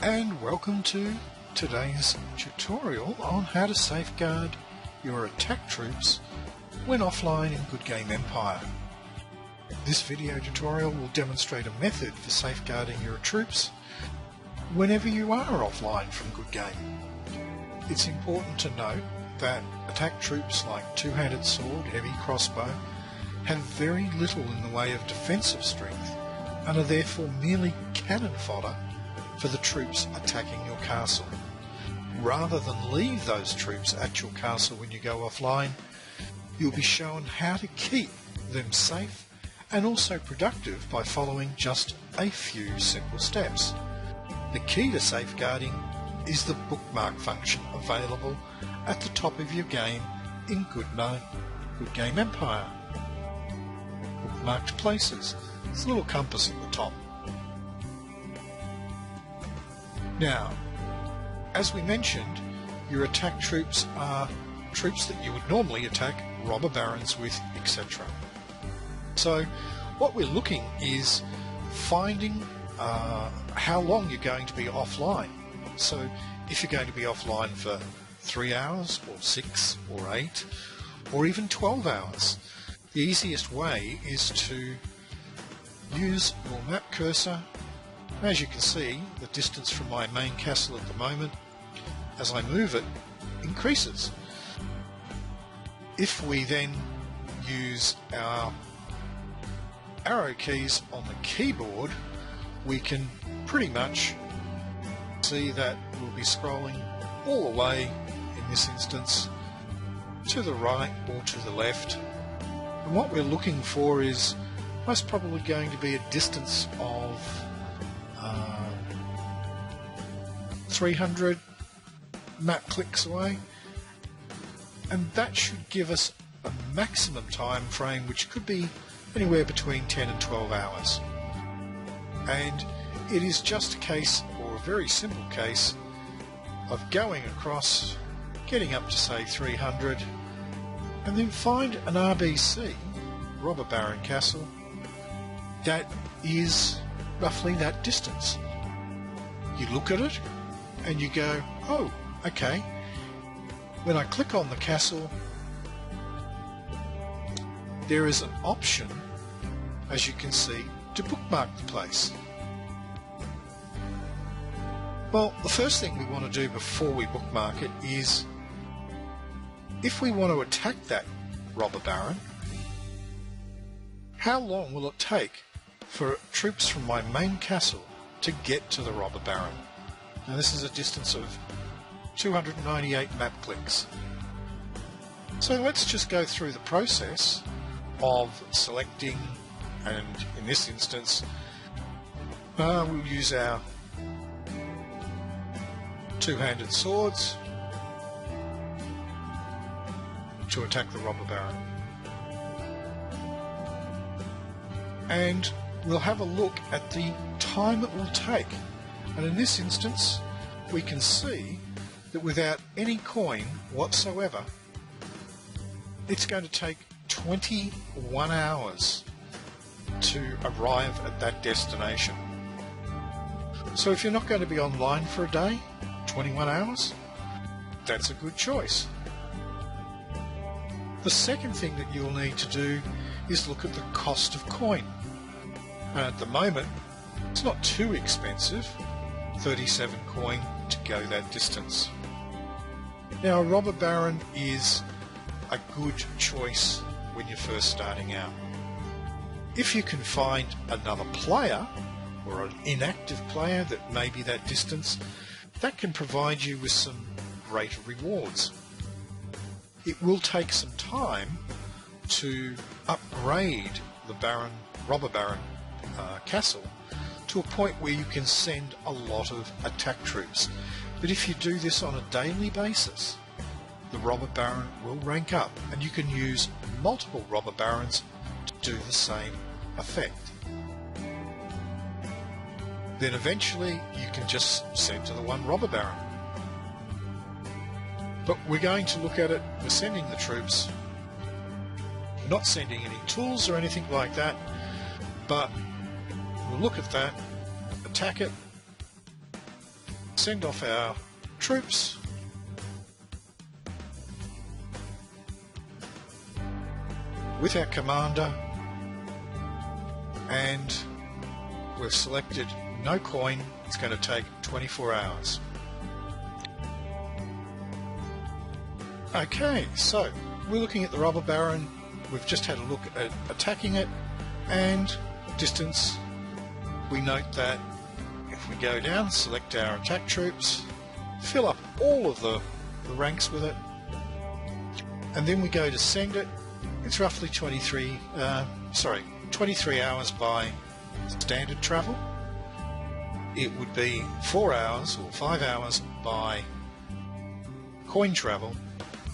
And welcome to today's tutorial on how to safeguard your attack troops when offline in Good Game Empire. This video tutorial will demonstrate a method for safeguarding your troops whenever you are offline from Good Game. It's important to note that attack troops like two-handed sword, heavy crossbow have very little in the way of defensive strength and are therefore merely cannon fodder for the troops attacking your castle. Rather than leave those troops at your castle when you go offline, you'll be shown how to keep them safe and also productive by following just a few simple steps. The key to safeguarding is the bookmark function available at the top of your game in Good Game Empire. Bookmarked places. It's a little compass at the top. Now, as we mentioned, your attack troops are troops that you would normally attack robber barons with, etc. So what we're looking is finding how long you're going to be offline. So if you're going to be offline for 3 hours or 6 or 8 or even 12 hours, the easiest way is to use your map cursor. As you can see, the distance from my main castle at the moment, as I move it, increases. If we then use our arrow keys on the keyboard, we can pretty much see that we'll be scrolling all the way, in this instance, to the right or to the left. And what we're looking for is most probably going to be a distance of 300 map clicks away, and that should give us a maximum time frame which could be anywhere between 10 and 12 hours. And it is just a case, or a very simple case, of going across, getting up to say 300, and then find an RBC, Robber Baron Castle, that is roughly that distance. You look at it and you go, oh, okay. When I click on the castle, there is an option, as you can see, to bookmark the place. Well, the first thing we want to do before we bookmark it is, if we want to attack that robber baron, how long will it take for troops from my main castle to get to the robber baron? Now this is a distance of 298 map clicks. So let's just go through the process of selecting, and in this instance we'll use our two-handed swords to attack the robber baron. And we'll have a look at the time it will take. And in this instance, we can see that without any coin whatsoever, it's going to take 21 hours to arrive at that destination. So if you're not going to be online for a day, 21 hours, that's a good choice. The second thing that you'll need to do is look at the cost of coin. And at the moment, it's not too expensive, 37 coin to go that distance. Now, a robber baron is a good choice when you're first starting out. If you can find another player or an inactive player that may be that distance, that can provide you with some greater rewards. It will take some time to upgrade the robber baron castle to a point where you can send a lot of attack troops. But if you do this on a daily basis, the robber baron will rank up, and you can use multiple robber barons to do the same effect. Then eventually you can just send to the one robber baron. But we're going to look at it, we're sending the troops, not sending any tools or anything like that, but we'll look at that, attack it, send off our troops. With our commander, and we've selected no coin. It's going to take 24 hours. Okay, so we're looking at the Robber Baron. We've just had a look at attacking it, and distance. We note that if we go down, select our attack troops, fill up all of the ranks with it, and then we go to send it. It's roughly 23 hours by standard travel. It would be 4 hours or 5 hours by coin travel,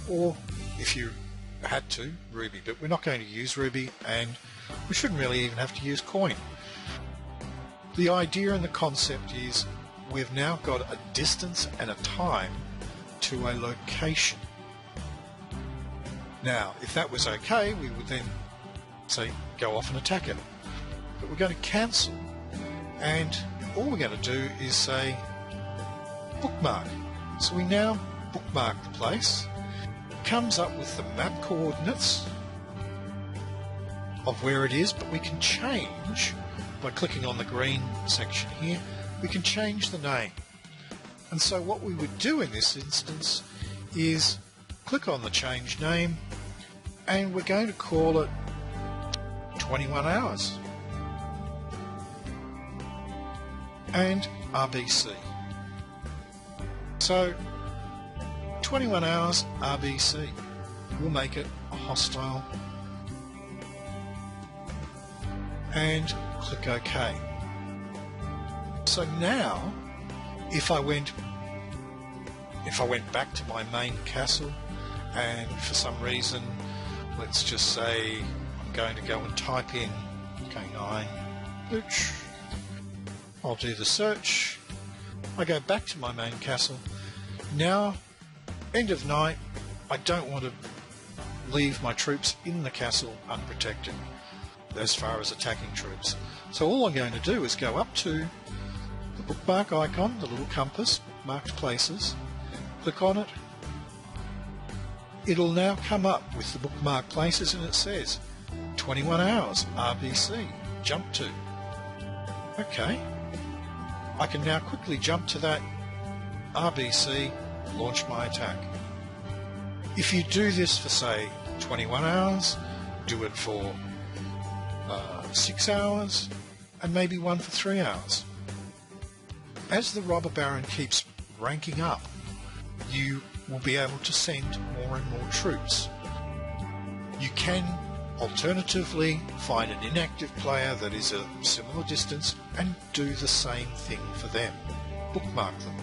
or if you had to, Ruby, but we're not going to use Ruby, and we shouldn't really even have to use coin. The idea and the concept is we've now got a distance and a time to a location. Now, if that was okay, we would then say go off and attack it. But we're going to cancel, and all we're going to do is say bookmark. So we now bookmark the place. It comes up with the map coordinates of where it is, but we can change by clicking on the green section here. We can change the name. And so what we would do in this instance is click on the change name, and we're going to call it 21 hours and RBC. So 21 hours RBC. We'll make it a hostile and click OK. So now if I went back to my main castle, and for some reason, let's just say I'm going to go and type in K9, which I'll do the search. I go back to my main castle. Now, end of night, I don't want to leave my troops in the castle unprotected as far as attacking troops. So all I'm going to do is go up to the bookmark icon, the little compass, marked places, click on it. It'll now come up with the bookmark places, and it says 21 hours RBC, jump to. Okay, I can now quickly jump to that RBC, launch my attack. If you do this for say 21 hours, do it for 6 hours, and maybe one for 3 hours. As the Robber Baron keeps ranking up, you will be able to send more and more troops. You can alternatively find an inactive player that is a similar distance and do the same thing for them. Bookmark them.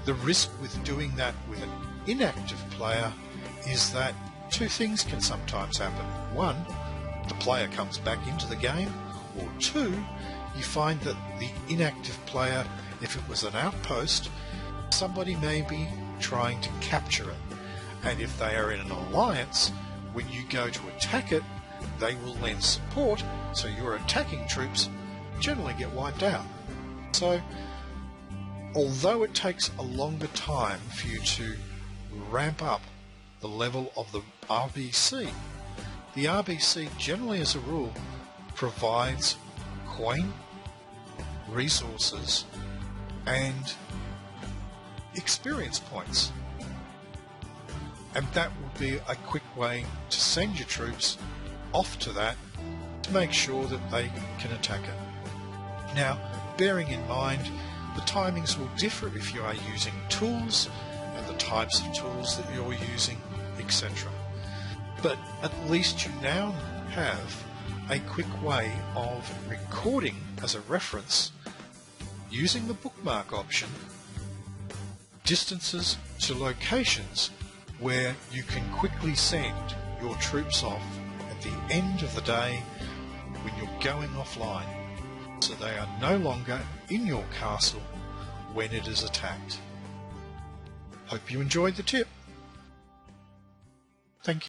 The risk with doing that with an inactive player is that two things can sometimes happen. One, the player comes back into the game, or two, you find that the inactive player, if it was an outpost, somebody may be trying to capture it, and if they are in an alliance, when you go to attack it, they will lend support, so your attacking troops generally get wiped out. So although it takes a longer time for you to ramp up the level of the RBC, the RBC generally as a rule provides coin, resources and experience points, and that would be a quick way to send your troops off to that to make sure that they can attack it. Now, bearing in mind the timings will differ if you are using tools and the types of tools that you're using, etc. But at least you now have a quick way of recording as a reference, using the bookmark option, distances to locations where you can quickly send your troops off at the end of the day when you're going offline, so they are no longer in your castle when it is attacked. Hope you enjoyed the tip.